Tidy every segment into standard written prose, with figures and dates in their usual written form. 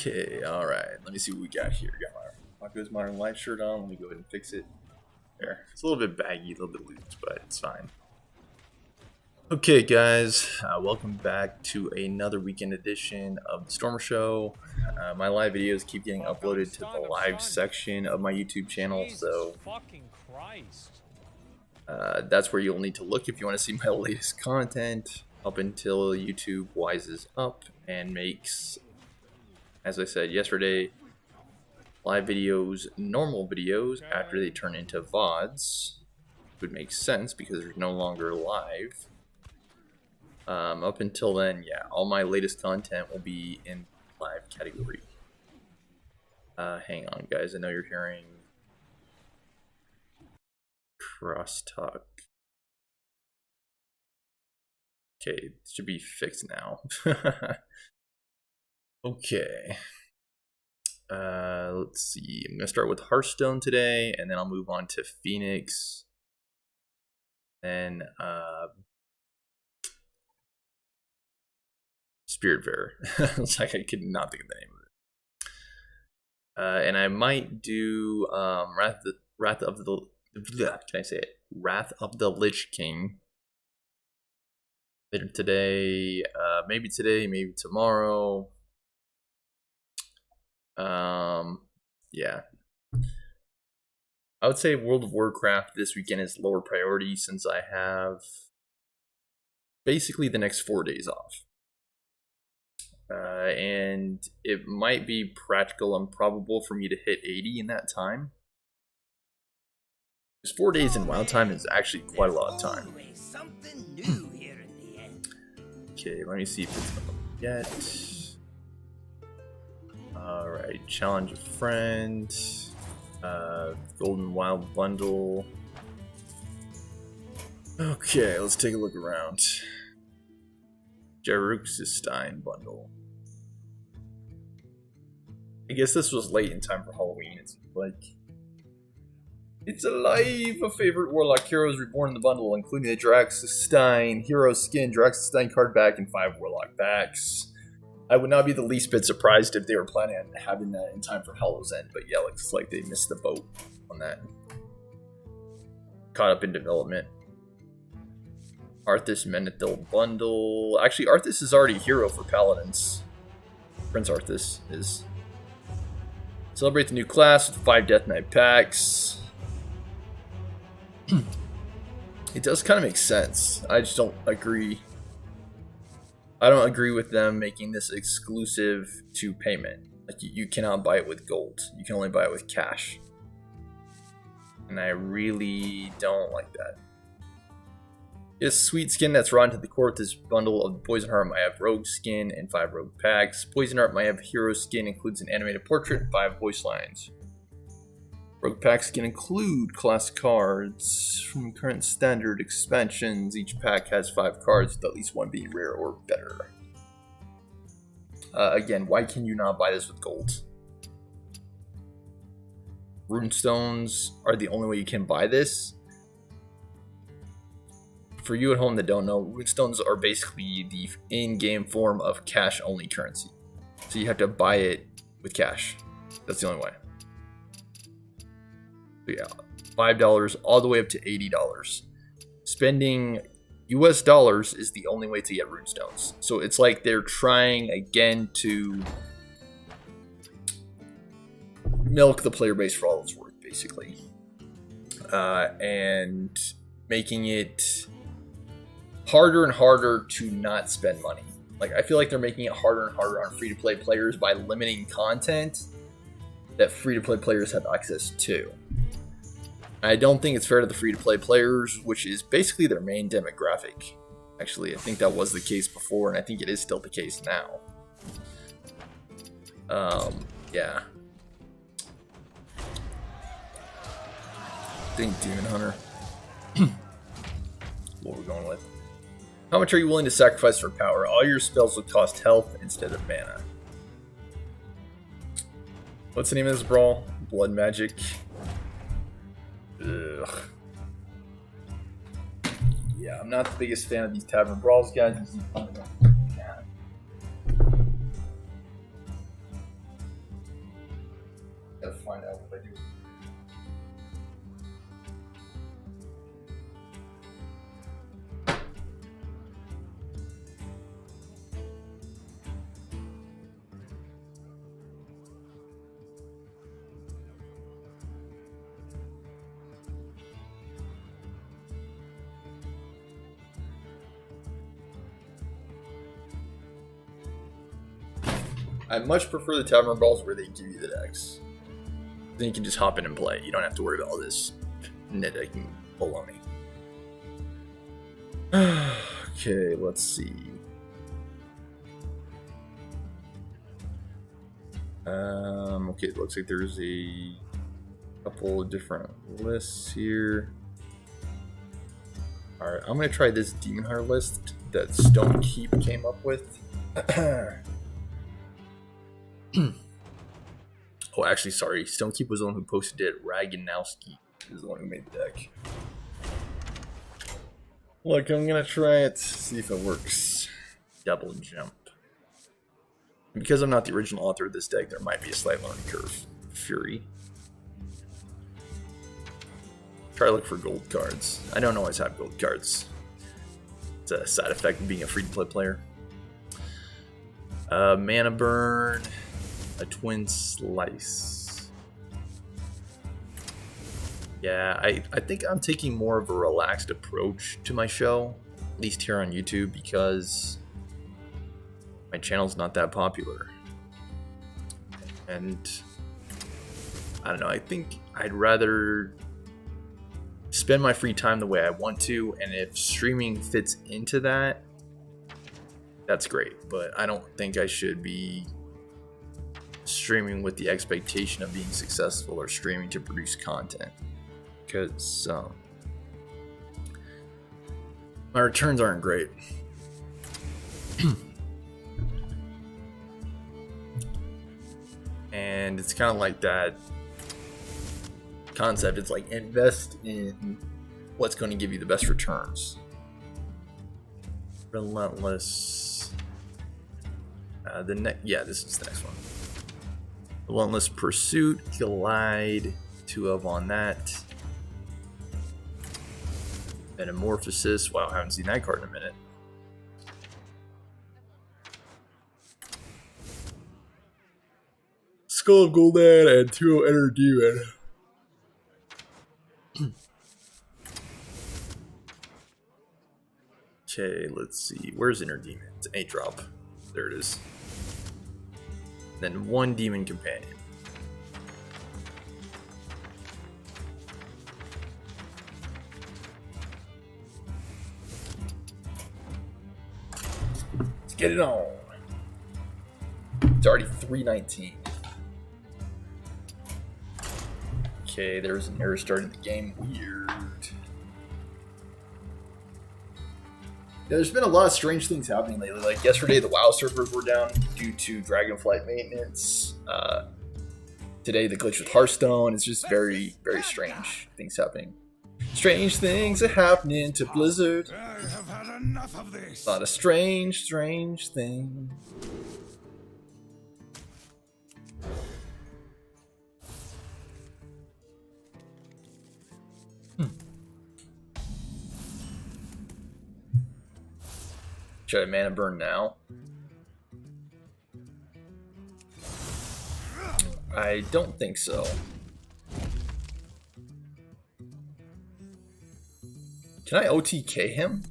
Okay, alright. Let me see what we got here. Got my Goes Modern Life shirt on. Let me go ahead and fix it. There. It's a little bit baggy, a little bit loose, but it's fine. Okay, guys. Welcome back to another weekend edition of the Stormer Show. My live videos keep getting uploaded to the live section of my YouTube channel, so that's where you'll need to look if you want to see my latest content up until YouTube wises up and makes, as I said yesterday, live videos normal videos after they turn into VODs. It would make sense because they're no longer live. Up until then, yeah, all my latest content will be in live category. Hang on, guys. I know you're hearing crosstalk. Okay, it should be fixed now. Okay. Let's see. I'm gonna start with Hearthstone today, and then I'll move on to Phoenix. Then Spiritfarer. It's like I could not think of the name of it. And I might do Wrath of the Lich King later today. Maybe today, maybe tomorrow. Yeah. I would say World of Warcraft this weekend is lower priority since I have basically the next 4 days off. And it might be practical and probable for me to hit 80 in that time. Because 4 days in WoW time is actually quite a lot of time. Okay, let me see if it's gonna get. Alright, challenge a friend. Golden Wild bundle. Okay, let's take a look around. Jerusalem bundle. I guess this was late in time for Halloween. It's like it's alive! A favorite Warlock Heroes Reborn in the bundle, including the Draxstein Hero Skin, Draxstein card back, and 5 Warlock packs. I would not be the least bit surprised if they were planning on having that in time for Hallow's End, but yeah, looks like they missed the boat on that. Caught up in development. Arthas Menethil bundle. Actually, Arthas is already a hero for Paladins. Prince Arthas is. Celebrate the new class with 5 Death Knight packs. It does kind of make sense. I just don't agree. I don't agree with them making this exclusive to payment. Like you cannot buy it with gold. You can only buy it with cash. And I really don't like that. This sweet skin that's raw into the core with this bundle of Poison Heart might have Rogue skin and 5 Rogue packs. Poison Heart might have Hero skin, includes an animated portrait and 5 voice lines. Rogue packs can include classic cards from current standard expansions. Each pack has 5 cards, with at least 1 being rare or better. Again, why can you not buy this with gold? Runestones are the only way you can buy this. For you at home that don't know, runestones are basically the in-game form of cash-only currency. So you have to buy it with cash. That's the only way. But yeah, $5 all the way up to $80. Spending US dollars is the only way to get runestones. So it's like they're trying again to milk the player base for all it's worth, basically. And making it harder and harder to not spend money. Like, I feel like they're making it harder and harder on free-to-play players by limiting content that free-to-play players have access to. I don't think it's fair to the free-to-play players, which is basically their main demographic. Actually, I think that was the case before, and I think it is still the case now. Yeah. I think Demon Hunter. What we're going with. How much are you willing to sacrifice for power? All your spells will cost health instead of mana. What's the name of this brawl? Blood Magic. Ugh. Yeah, I'm not the biggest fan of these tavern brawls, guys. I much prefer the Tavern Brawls where they give you the decks. Then you can just hop in and play. You don't have to worry about all this nitpicking baloney. Okay, let's see. Okay, it looks like there's a couple of different lists here. Alright, I'm gonna try this Demon Hunter list that Stone Keep came up with. Oh, actually, sorry. Stone Keep was the one who posted it. Raganowski is the one who made the deck. Look, I'm gonna try it, see if it works. Double jump. Because I'm not the original author of this deck, there might be a slight learning curve. Fury. Try to look for gold cards. I don't always have gold cards. It's a side effect of being a free-to-play player. Mana Burn. A Twin Slice. Yeah, I think I'm taking more of a relaxed approach to my show. At least here on YouTube, because my channel's not that popular. And I don't know, I think I'd rather spend my free time the way I want to, and if streaming fits into that, that's great. But I don't think I should be streaming with the expectation of being successful or streaming to produce content, because my returns aren't great. And it's kind of like that concept. It's like invest in what's going to give you the best returns. Relentless. Yeah, this is the next one. Relentless Pursuit, Collide, 2 of on that. Metamorphosis. Wow, I haven't seen that card in a minute. Skull of Gul'dan and 2 Enter Demon. Okay, let's see. Where's Inner Demon? It's an 8-drop. There it is. Then 1 Demon Companion. Let's get it on. It's already 3:19. Okay, there's an error starting the game. Weird. Yeah, there's been a lot of strange things happening lately. Like yesterday, the WoW servers were down due to Dragonflight maintenance. Today, the glitch with Hearthstone. It's just very, very strange things happening. Strange things are happening to Blizzard. I have had enough of this. A lot of strange, strange things. Should I Mana Burn now? I don't think so. Can I OTK him?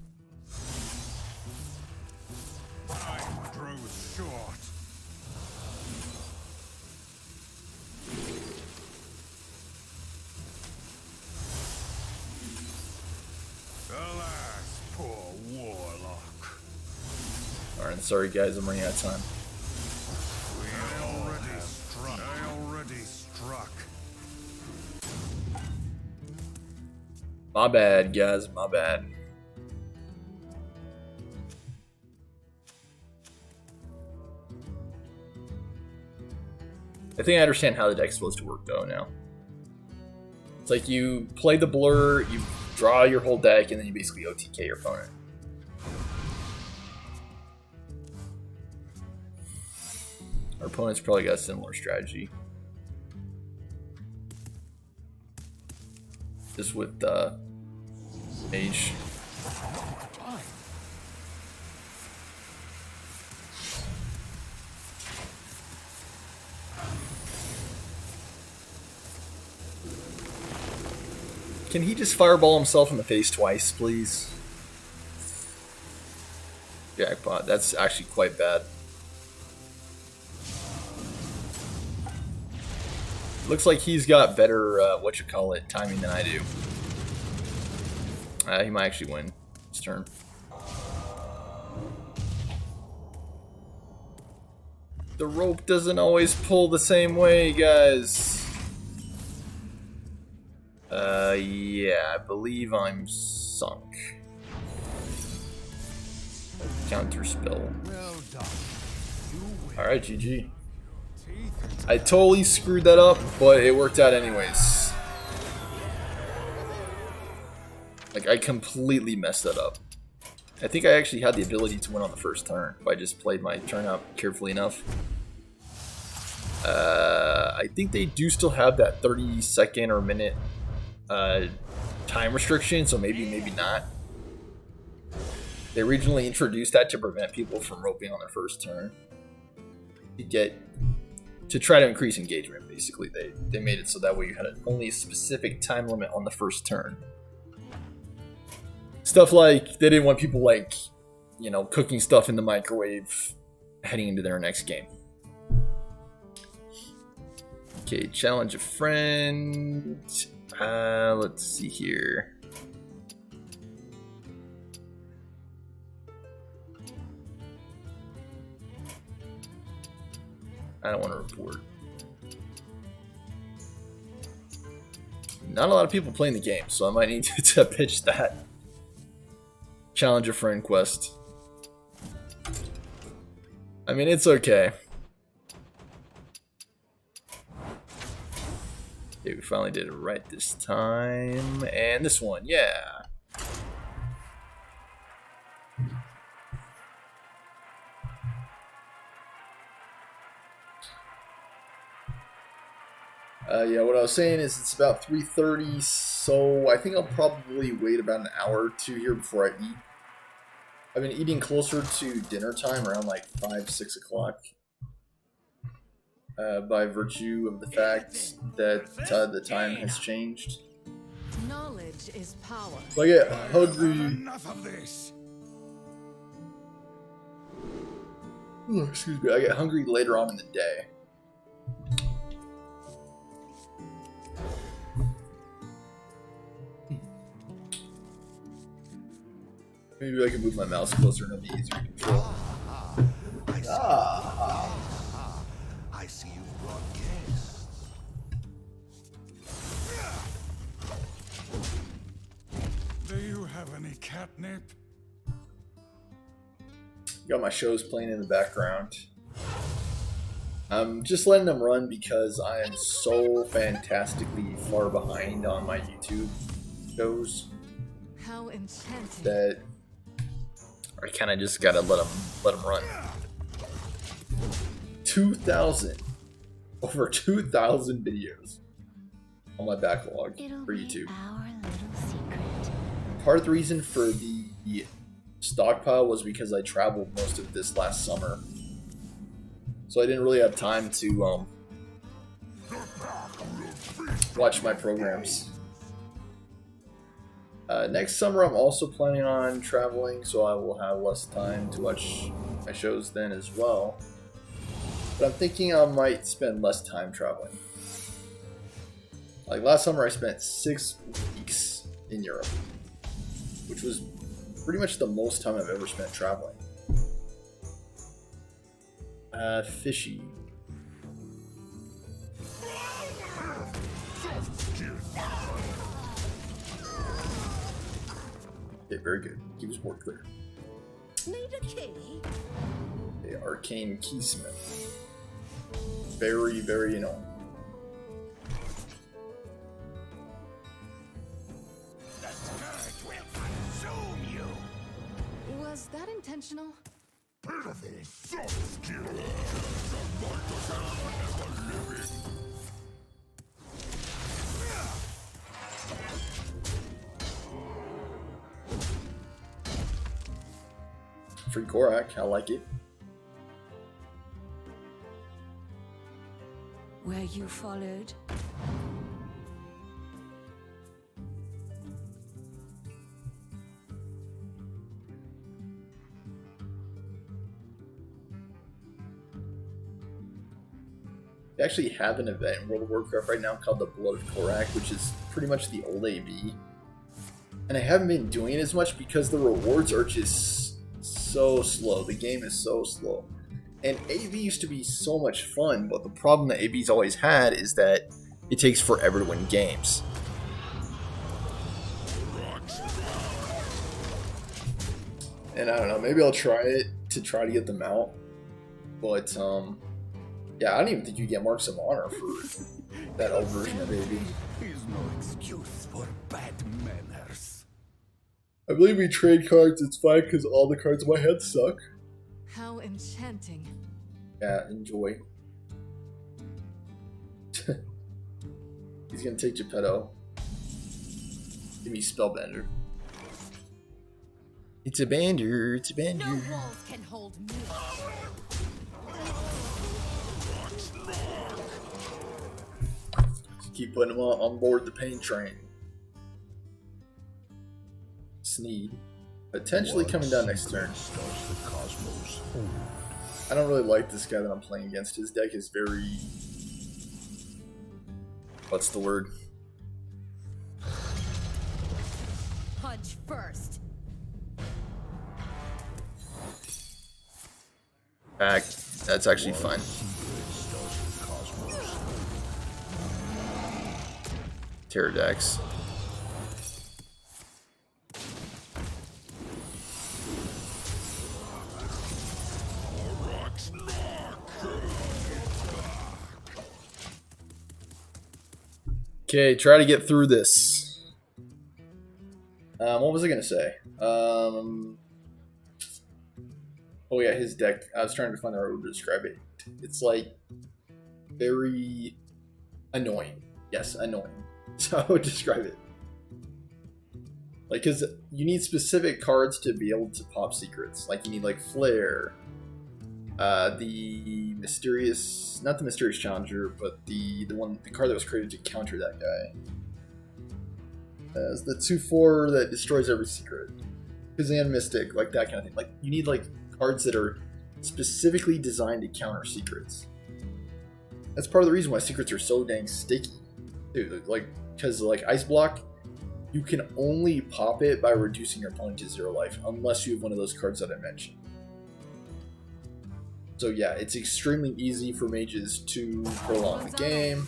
Time grows short. Alas, poor warlock. Alright, sorry guys, I'm running out of time. I already struck. My bad, guys, my bad. I think I understand how the deck's supposed to work though now. It's like you play the blur, you draw your whole deck, and then you basically OTK your opponent. Our opponent's probably got a similar strategy. Just with Mage. Can he just fireball himself in the face twice, please? Jackpot. That's actually quite bad. Looks like he's got better, timing than I do. He might actually win his turn. The rope doesn't always pull the same way, guys. Yeah, I believe I'm sunk. Counter spell. Alright, GG. I totally screwed that up, but it worked out anyways. Like, I completely messed that up. I think I actually had the ability to win on the first turn if I just played my turn out carefully enough. I think they do still have that 30-second or minute time restriction, so maybe not. They originally introduced that to prevent people from roping on their first turn. To try to increase engagement, basically. They made it so that way you had only a specific time limit on the first turn. Stuff like, they didn't want people like, you know, cooking stuff in the microwave heading into their next game. Okay, challenge a friend. Let's see here. I don't want to report. Not a lot of people playing the game, so I might need to pitch that. Challenge a friend quest. I mean, it's okay. Okay, we finally did it right this time. And this one, yeah. Yeah, what I was saying is it's about 3:30, so I think I'll probably wait about an hour or two here before I eat. I've been eating closer to dinner time, around like 5, 6 o'clock. By virtue of the fact that the time has changed. Knowledge is power. So I get hungry. Enough of this. Oh, excuse me. I get hungry later on in the day. Maybe I can move my mouse closer and it'll be easier to control. I see you've brought guests. Do you have any catnip? Got my shows playing in the background. I'm just letting them run because I am so fantastically far behind on my YouTube shows. How enchanting. That I kind of just gotta let them run. 2,000, over 2,000 videos on my backlog for YouTube. Part of the reason for the stockpile was because I traveled most of this last summer, so I didn't really have time to watch my programs. Next summer I'm also planning on traveling, so I will have less time to watch my shows then as well. But I'm thinking I might spend less time traveling. Like last summer I spent 6 weeks in Europe, which was pretty much the most time I've ever spent traveling. Fishy. Okay, very good. Keep his board clear. Need a key? Okay, Arcane Keysmith. Very, very annoying. The scourge will consume you. Was that intentional? Pitiful soft skin. Never living. Free Korak, I like it. Were you followed? They actually have an event in World of Warcraft right now called the Blood of Korak, which is pretty much the old AB. And I haven't been doing it as much because the rewards are just so slow. The game is so slow. And AB used to be so much fun, but the problem that AB's always had is that it takes forever to win games. And I don't know, maybe I'll try it to try to get them out. But, yeah, I don't even think you get Marks of Honor for that old version of AB. Is no excuse for bad manners. I believe we trade cards, it's fine because all the cards in my hand suck. How enchanting. Yeah, enjoy. He's gonna take Geppetto. Give me Spellbender. It's a bander, it's a bander. No walls can hold me. Just keep putting him on board the pain train. Sneed. Potentially coming down next turn. I don't really like this guy that I'm playing against. His deck is very... What's the word? Punch first. Back. That's actually fun. Pterodax. Okay, try to get through this. What was I gonna say? Oh yeah, his deck. I was trying to find the right way to describe it. It's like very annoying. Yes, annoying. So I would describe it. Like, cause you need specific cards to be able to pop secrets. Like you need like Flare, the mysterious, not the mysterious challenger, but the card that was created to counter that guy. As the 2/4 that destroys every secret. Kazan Mystic, like that kind of thing. Like you need like cards that are specifically designed to counter secrets. That's part of the reason why secrets are so dang sticky, dude. Like, because like Ice Block, you can only pop it by reducing your opponent to 0 life, unless you have one of those cards that I mentioned. So yeah, it's extremely easy for mages to prolong the game.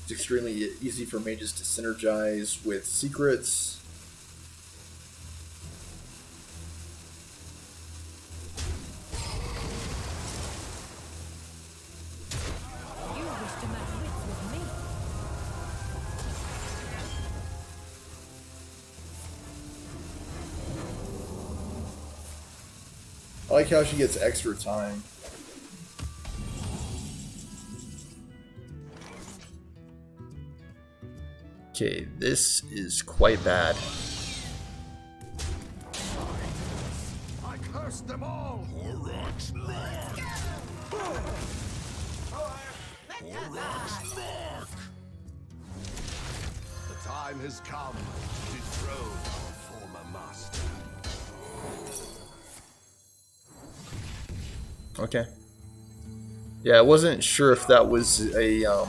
It's extremely easy for mages to synergize with secrets. You wish to match wits with me. I like how she gets extra time. Okay, this is quite bad. I curse them all. Horrocks mark. Horrocks mark. The time has come to dethrone our former master. Okay. Yeah, I wasn't sure if that was a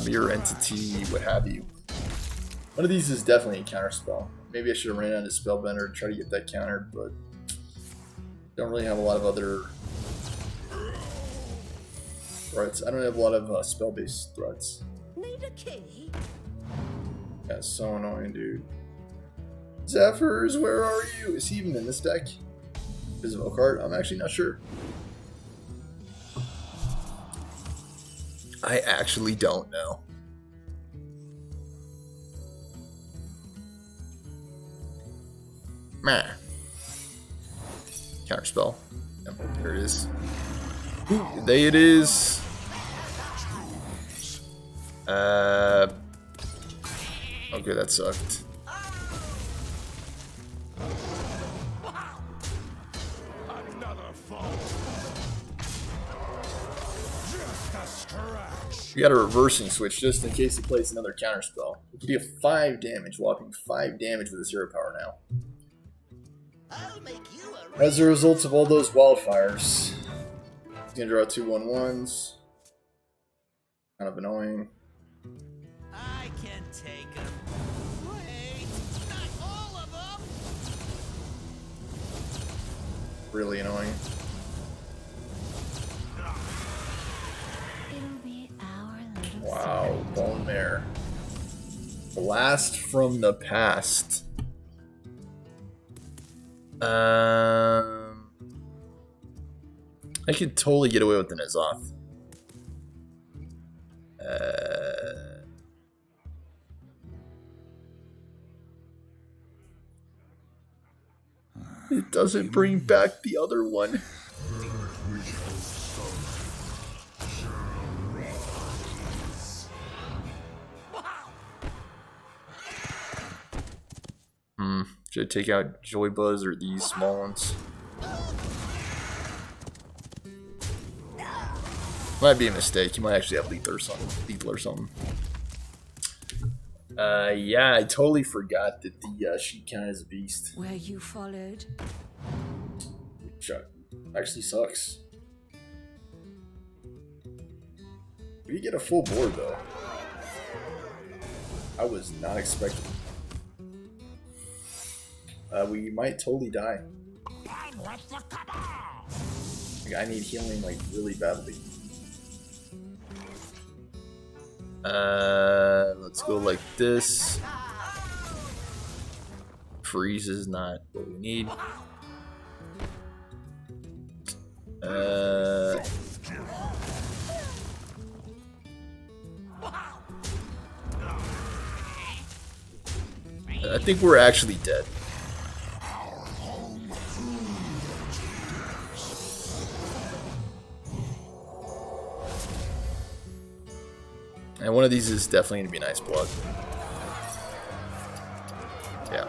mirror entity, what have you. One of these is definitely a counter spell. Maybe I should have ran out of Spellbender to try to get that countered, but don't really have a lot of other threats. I don't have a lot of spell-based threats. Need a key? That's so annoying, dude. Zephyrs, where are you? Is he even in this deck? Physical card? I'm actually not sure. I actually don't know. Meh. Counterspell. Yep, there it is. There it is. Okay, that sucked. Another fall. Just a scratch. We got a reversing switch just in case he plays another counterspell. We can do 5 damage, whopping 5 damage with his hero power now. I'll make you a As a result of all those wildfires, gonna draw 2/1/1s. Kind of annoying. I can take them. Wait, not all of them. Really annoying. It'll be our little Wow, Bone Mare. Blast from the past. I could totally get away with the N'Zoth. It doesn't bring back the other one. Should I take out Joy Buzz or these small ones? Might be a mistake. You might actually have lethal or something. Yeah, I totally forgot that the she count as a beast. Where you followed. Which actually sucks. We get a full board though. I was not expecting. We might totally die. Like, I need healing like really badly. Let's go like this. Freeze is not what we need. I think we're actually dead. And one of these is definitely going to be nice blood. Yeah.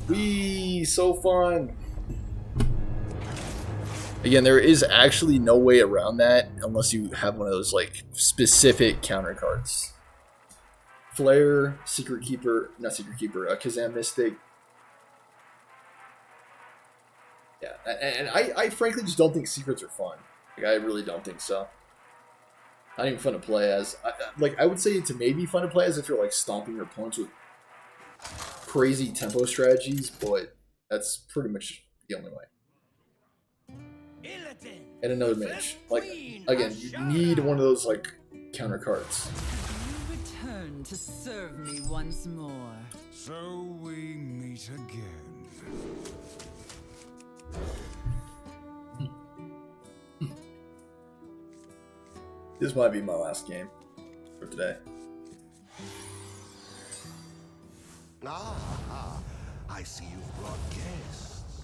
Wee, so fun. Again, there is actually no way around that unless you have one of those like specific counter cards. Flare, Secret Keeper, not Secret Keeper, Kazam Mystic. Yeah, and I frankly just don't think secrets are fun. Like, I really don't think so. Not even fun to play as. I would say to maybe fun to play as if you're like stomping your opponents with crazy tempo strategies, but that's pretty much the only way. And another mage. Like, again, you need one of those like counter cards. You return to serve me once more. So we meet again. This might be my last game for today. Ah, I see you've brought guests.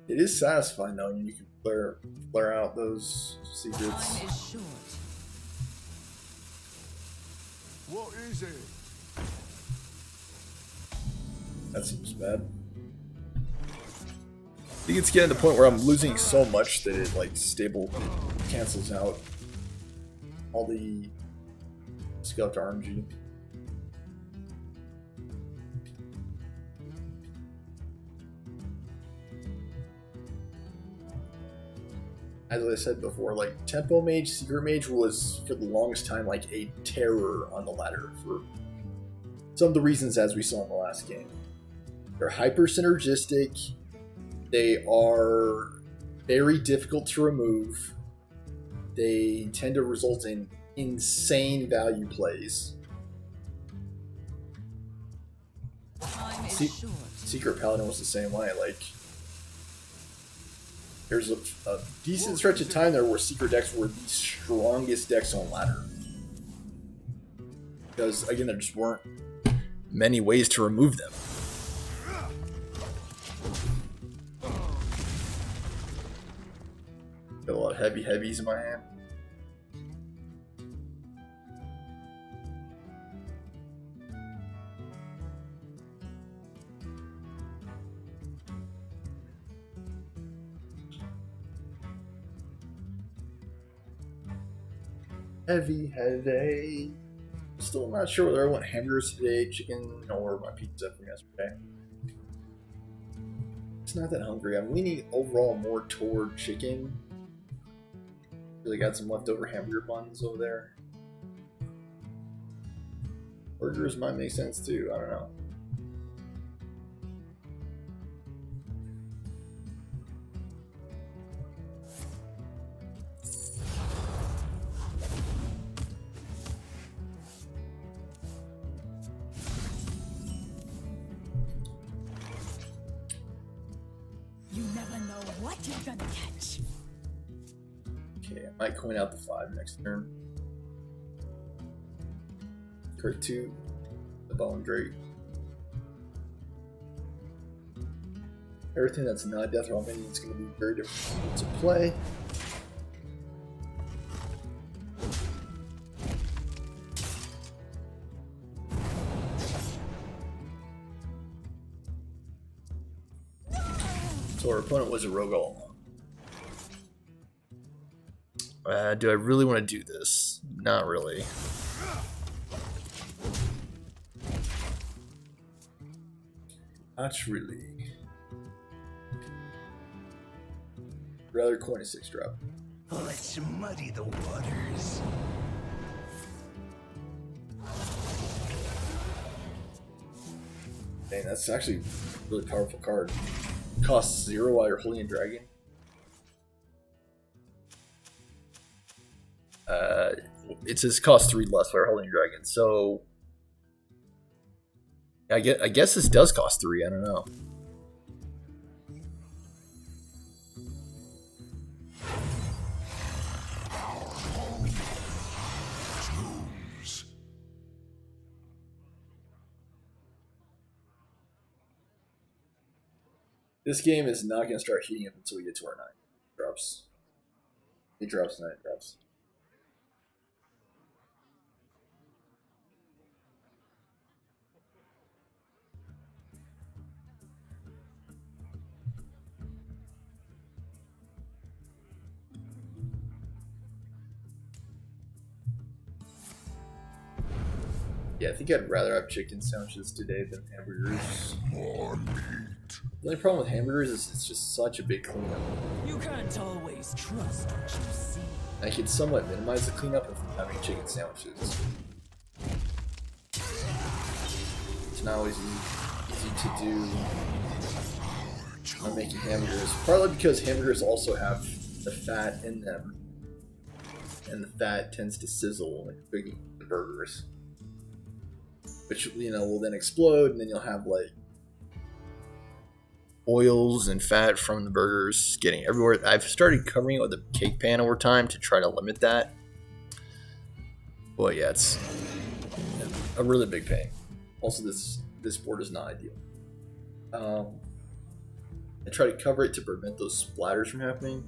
It is satisfying though, you can flare out those secrets. Time is short. What is it? That seems bad. I think it's getting to the point where I'm losing so much that it like it cancels out all the Scout RNG. As I said before, like Tempo Mage, Secret Mage was for the longest time like a terror on the ladder for some of the reasons as we saw in the last game. They're hyper synergistic. They are very difficult to remove. They tend to result in insane value plays. Time is short. Secret Paladin was the same way. Like, there's a decent stretch of time there where Secret decks were the strongest decks on ladder. Because, again, there just weren't many ways to remove them. Got a lot of heavies in my hand. Heavy. Still not sure whether I want hamburgers today, chicken, or my pizza from yesterday. It's not that hungry. I'm leaning overall more toward chicken. Really got some leftover hamburger buns over there. Burgers might make sense too. I don't know. You never know what you're gonna catch. Okay, I might coin out the 5 next turn. Card 2, the Bone Drake. Everything that's not Death Roll minion is going to be very difficult to play. So our opponent was a rogue all along. Do I really want to do this? Not really. Not really. Rather coin a 6-drop. Let's muddy the waters. Dang, that's actually a really powerful card. Costs 0 while you're holding a dragon. It says cost 3 less while you're holding a dragon, so I guess this does cost 3, I don't know. This game is not going to start heating up until we get to our 9 drops. 8 drops, 9 drops. Yeah, I think I'd rather have chicken sandwiches today than hamburgers. More meat. The only problem with hamburgers is it's just such a big cleanup. You can't always trust what you see. I can somewhat minimize the cleanup of having chicken sandwiches. It's not always easy to do when making hamburgers. Partly because hamburgers also have the fat in them. And the fat tends to sizzle when cooking the burgers. Which, you know, will then explode, and then you'll have, like, oils and fat from the burgers getting everywhere. I've started covering it with a cake pan over time to try to limit that. Well, yeah, it's a really big pain. Also, this board is not ideal. I try to cover it to prevent those splatters from happening.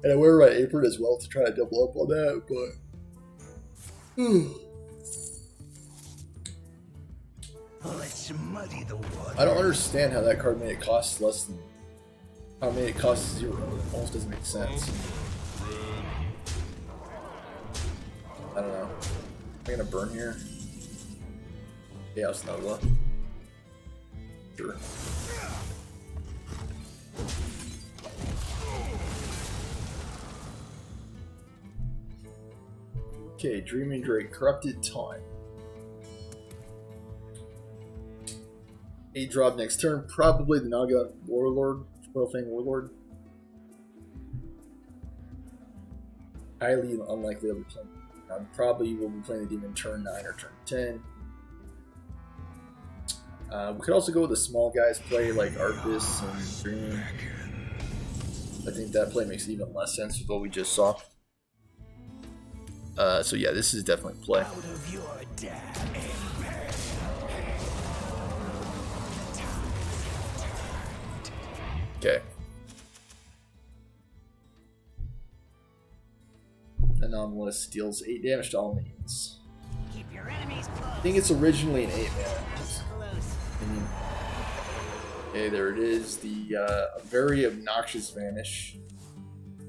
And I wear my apron as well to try to double up on that, but... Let's muddy the water. I don't understand how that card made it cost less than... How it made it cost 0. It almost doesn't make sense. I don't know. Am I gonna burn here? Chaos Nova. Sure. Okay, Dreaming Drake, Corrupted Taunt. 8 drop next turn, probably the Naga Warlord, Spoilfang Warlord. Highly unlikely I'll be playing. Probably will be playing the Demon turn 9 or turn 10. We could also go with the small guys play like Arcus and Dream. I think that play makes even less sense with what we just saw. So yeah, this is definitely play. Out of your dad. Okay. Anomalous deals 8 damage to all minions. Keep your enemies close. I think it's originally an 8 mana. Close. Minion. Okay, there it is. The very obnoxious Vanish.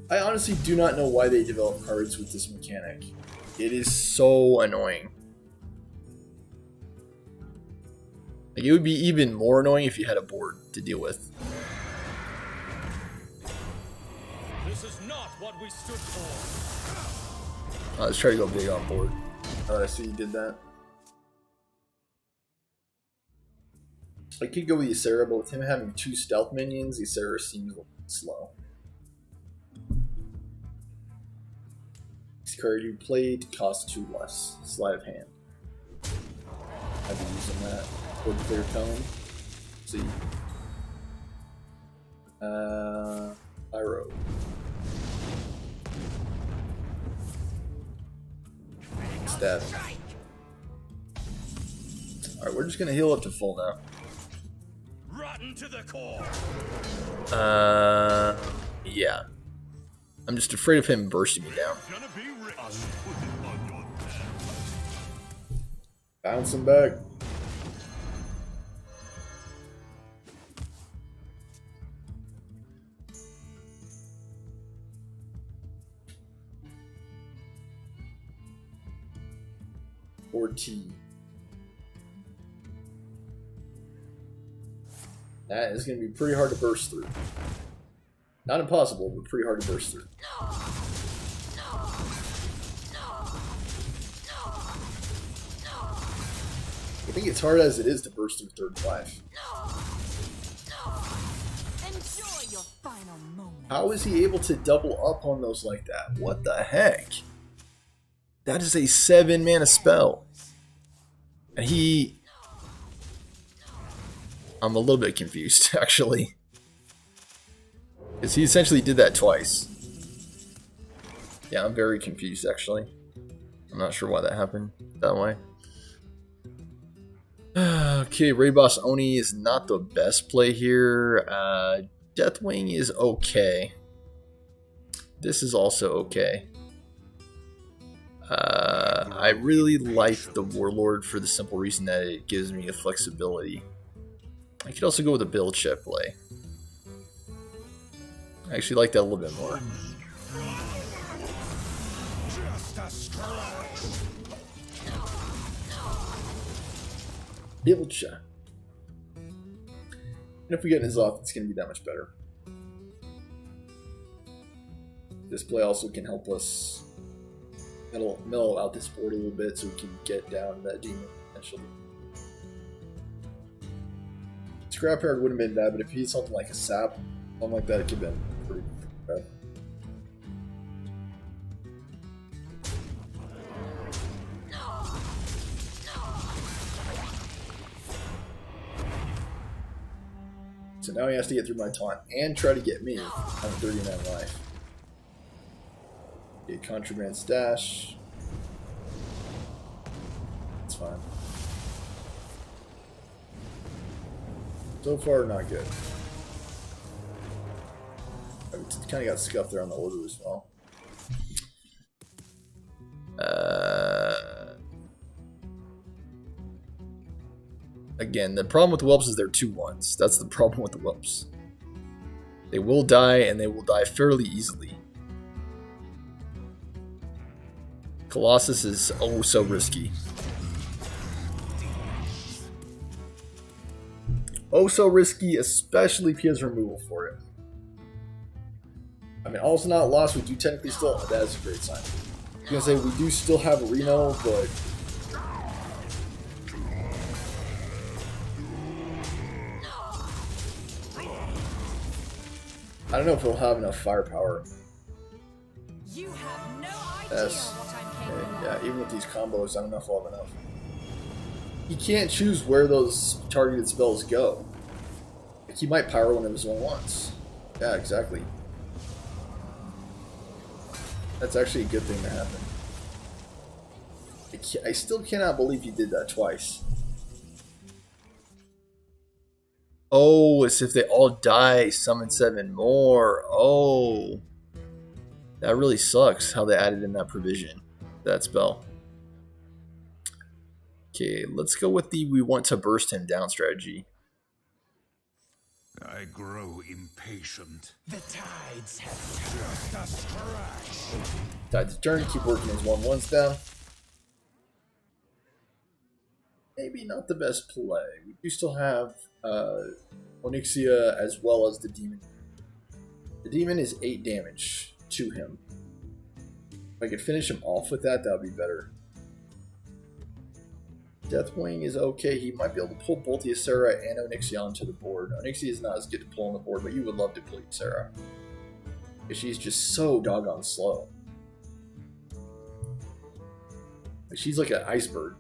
I honestly do not know why they develop cards with this mechanic. It is so annoying. Like, it would be even more annoying if you had a board to deal with. This is not what we stood for. Let's try to go big on board. Oh, I see you did that. I could go with Ysera, but with him having 2 stealth minions, Ysera seems a little slow. This card you played costs 2 less. Sleight of hand. I've been using that. Wood clear tone. See. Pyro. Stab. Alright, we're just gonna heal up to full now. Rotten to the core. Yeah. I'm just afraid of him bursting me down. Bounce him back. Or T. That is going to be pretty hard to burst through. Not impossible, but pretty hard to burst through. I think it's hard as it is to burst through third life. Enjoy your final moment. How is he able to double up on those like that? What the heck? That is a 7-mana spell. And he... I'm a little bit confused, actually. Because he essentially did that twice. Yeah, I'm very confused, actually. I'm not sure why that happened that way. Okay, Raid Boss Oni is not the best play here. Deathwing is okay. This is also okay. I really like the Warlord for the simple reason that it gives me a flexibility. I could also go with a build chip play. I actually like that a little bit more. Build chip. And if we get his off, it's going to be that much better. This play also can help us mellow out this board a little bit so we can get down that demon eventually. Scrapyard wouldn't have been bad, but if he had something like a sap, something like that, it could have been pretty bad. So now he has to get through my taunt and try to get me on 39 life. Okay, contraband stash. It's fine. So far, not good. I kind of got scuffed there on the order as well. Again, the problem with the whelps is they're 2/1s. That's the problem with the whelps. They will die, and they will die fairly easily. Colossus is oh so risky. Oh so risky, especially if he has removal for it. I mean, all's not lost. We do technically still. That is a great sign. I was gonna say we do still have a Reno, but I don't know if he'll have enough firepower. You have no idea Yes. what I'm capable of. Yeah, even with these combos, I don't know if we'll have enough. He can't choose where those targeted spells go. Like, he might power one of his own once. Yeah, exactly. That's actually a good thing to happen. I still cannot believe he did that twice. Oh, it's if they all die, summon 7 more. Oh. That really sucks how they added in that provision. That spell. Okay, let's go with the we want to burst him down strategy. I grow impatient. The tides have Just a scratch. Tide's turn, keep working his 1/1s down. Maybe not the best play. We do still have Onyxia as well as the Demon. The Demon is 8 damage to him. If I could finish him off with that, that would be better. Deathwing is okay. He might be able to pull both Ysera and Onyxia onto the board. Onyxia is not as good to pull on the board, but you would love to play Ysera. Because she's just so doggone slow. Like, she's like an iceberg.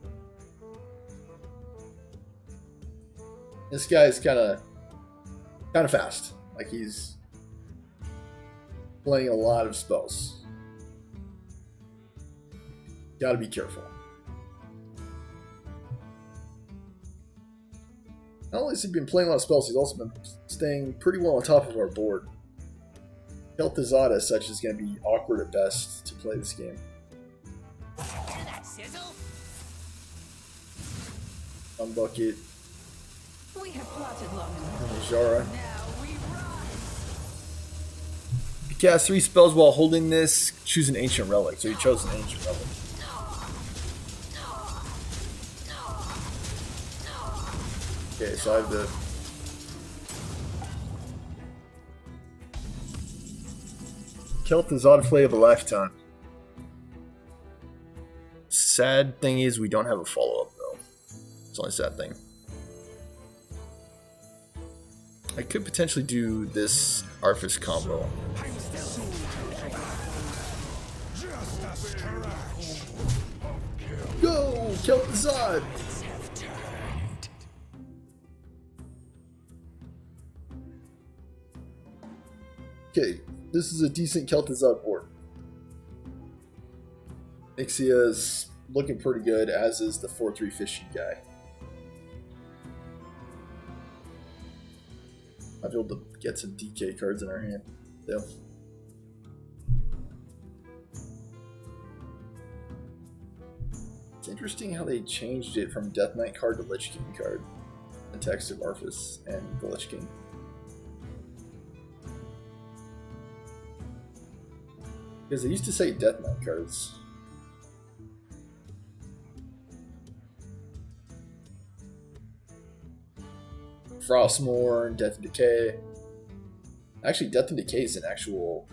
This guy's kind of fast. Like, he's playing a lot of spells. Gotta be careful. Not only has he been playing a lot of spells, he's also been staying pretty well on top of our board. Kel'Thuzad as such is going to be awkward at best to play this game. Hear that sizzle? Unbucket, We have plotted long enough. and Jara. Now we rise. You cast 3 spells while holding this, choose an Ancient Relic. So you chose an Ancient Relic. Okay, so I have the... Kel'Thuzad play of a lifetime. Sad thing is we don't have a follow-up though. It's the only sad thing. I could potentially do this Arthas combo. Just a scratch. Go! Kel'Thuzad! Okay, this is a decent Kel'Thuzad board. Onyxia is looking pretty good, as is the 4/3 fishing guy. I'll be able to get some DK cards in our hand. So. It's interesting how they changed it from Death Knight card to Lich King card. The text of Arthas and the Lich King. Because they used to say Death Knight cards. Frostmourne, Death and Decay. Actually, Death and Decay is an actual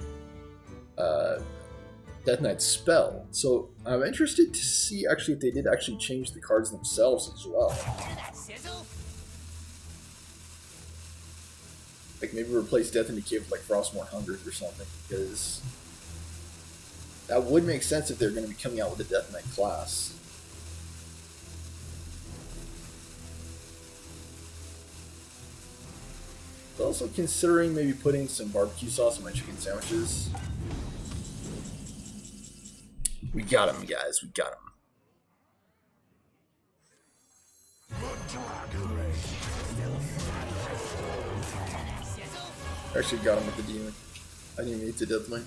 Death Knight spell. So I'm interested to see actually if they did actually change the cards themselves as well. Hear that sizzle? Like maybe replace Death and Decay with like Frostmourne Hungers or something, because that would make sense if they're going to be coming out with a Death Knight class. Also considering maybe putting some barbecue sauce on my chicken sandwiches. We got him, guys. We got him. Actually got him with the demon. I didn't even need to death lane.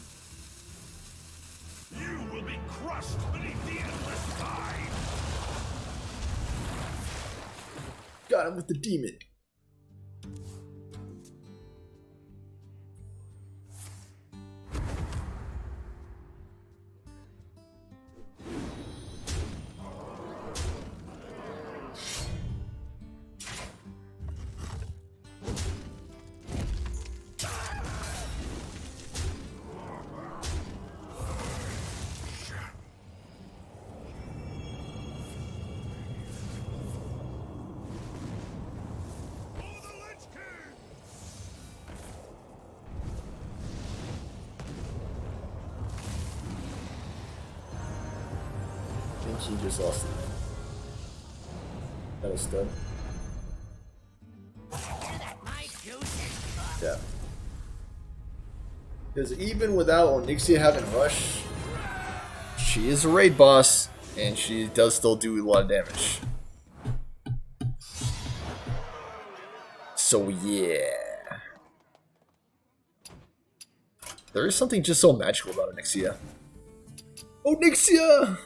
You will be crushed beneath the endless tide. Got him with the demon. I think he just lost it. That was stud. Yeah. Because even without Onyxia having rush, she is a raid boss, and she does still do a lot of damage. So yeah. There is something just so magical about Onyxia. Onyxia!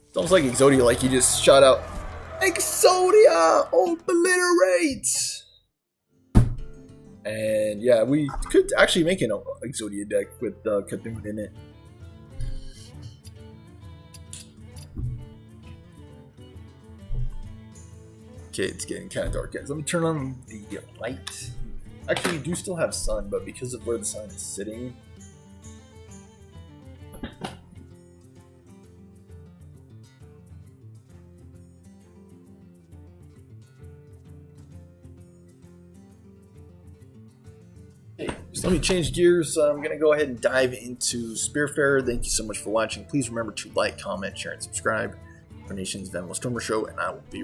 It's almost like Exodia, like you just shot out Exodia! Obliterate! And yeah, we could actually make an Exodia deck with Cthulhu in it. Okay, it's getting kind of dark, guys. Let me turn on the light. Actually, we do still have sun, but because of where the sun is sitting, so let me change gears. I'm going to go ahead and dive into Spearfarer. Thank you so much for watching. Please remember to like, comment, share, and subscribe. For Nation's Venomous Stormer Show, and I will be